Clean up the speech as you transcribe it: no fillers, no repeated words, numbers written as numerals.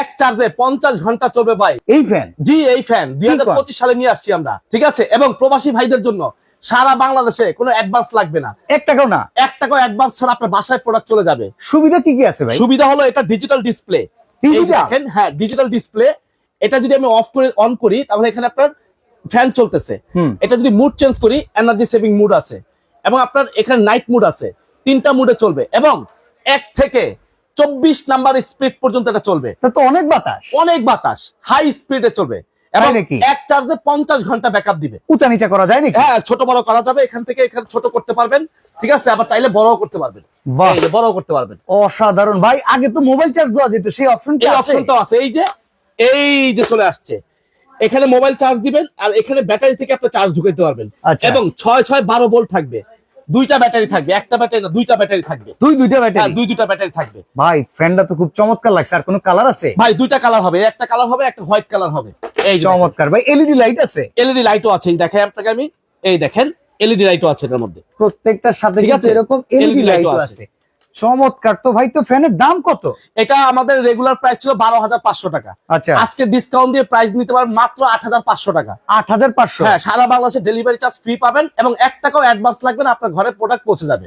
এক চার্জে 50 ঘন্টা চলবে ভাই। এই ফ্যান? জি, এই ফ্যান 2025 সালে নিয়ে আসছি আমরা, ঠিক আছে। এবং প্রবাসী ভাইদের জন্য সারা বাংলাদেশে কোনো অ্যাডভান্স লাগবে না, 1 টাকাও না। 1 টাকা অ্যাডভান্স ছাড়া আপনার বাসায় প্রোডাক্ট চলে যাবে। সুবিধা কি কি আছে ভাই? সুবিধা হলো এটা ডিজিটাল ডিসপ্লে। দেখেন, হ্যাঁ, ডিজিটাল ডিসপ্লে। এটা যদি আমি অফ করে অন করি তাহলে এখানে আপনার ফ্যান চলতেছে। এটা যদি মুড চেঞ্জ করি, এনার্জি সেভিং মুড আছে, এবং আপনার এখানে নাইট মুড আছে। 3টা মুডে চলবে, এবং 1 থেকে 24 নাম্বার স্পিড পর্যন্ত এটা চলবে। তা তো অনেক বাতাস। অনেক বাতাস, হাই স্পিডে চলবে, এবং এক চার্জে 50 ঘন্টা ব্যাকআপ দিবে। উঁচা নিচা করা যায় নাকি? হ্যাঁ, ছোট বড় করা যাবে। এখান থেকে এখানে ছোট করতে পারবেন, ঠিক আছে। আবার চাইলে বড়ও করতে পারবেন। এই যে বড়ও করতে পারবেন। অসাধারণ ভাই। আগে তো মোবাইল চার্জ দেওয়া যেত, সেই অপশন কি আছে? এই অপশনটাও আছে। এই যে চলে আসছে। এখানে মোবাইল চার্জ দিবেন, আর এখানে ব্যাটারি থেকে আপনি চার্জ ঢুকাইতে পারবেন। এবং 6-6-12 ভোল্ট থাকবে। 2টা ব্যাটারি থাকবে, একটা ব্যাটারি না, 2টা ব্যাটারি থাকবে। দুইটা ব্যাটারি? 2টা ব্যাটারি থাকবে ভাই। ফ্যানটা তো খুব চমৎকার লাগছে। আর কোনো কালার আছে ভাই? 2টা কালার হবে, একটা কালার হবে, একটা হোয়াইট কালার হবে। এই চমৎকার ভাই। এলইডি লাইট আছে? এলইডি লাইটও আছে। এই দেখেন আপনাকে আমি, এই দেখেন এলইডি লাইটও আছে এর মধ্যে। প্রত্যেকটার সাথে কিন্তু এরকম এলইডি লাইটও আছে। চমৎকার। তো ভাই, তো ফ্যানের দাম কত? এটা আমাদের রেগুলার প্রাইস ছিল 12,500 টাকা। আচ্ছা, আজকে ডিসকাউন্ট দিয়ে প্রাইস নিতে পারেন মাত্র 8,500 টাকা। 8,500? হ্যাঁ, সারা বাংলাদেশে ডেলিভারি চার্জ ফ্রি পাবেন, এবং 1 টাকাও অ্যাডভান্স লাগবে না, আপনার ঘরে প্রোডাক্ট পৌঁছে যাবে।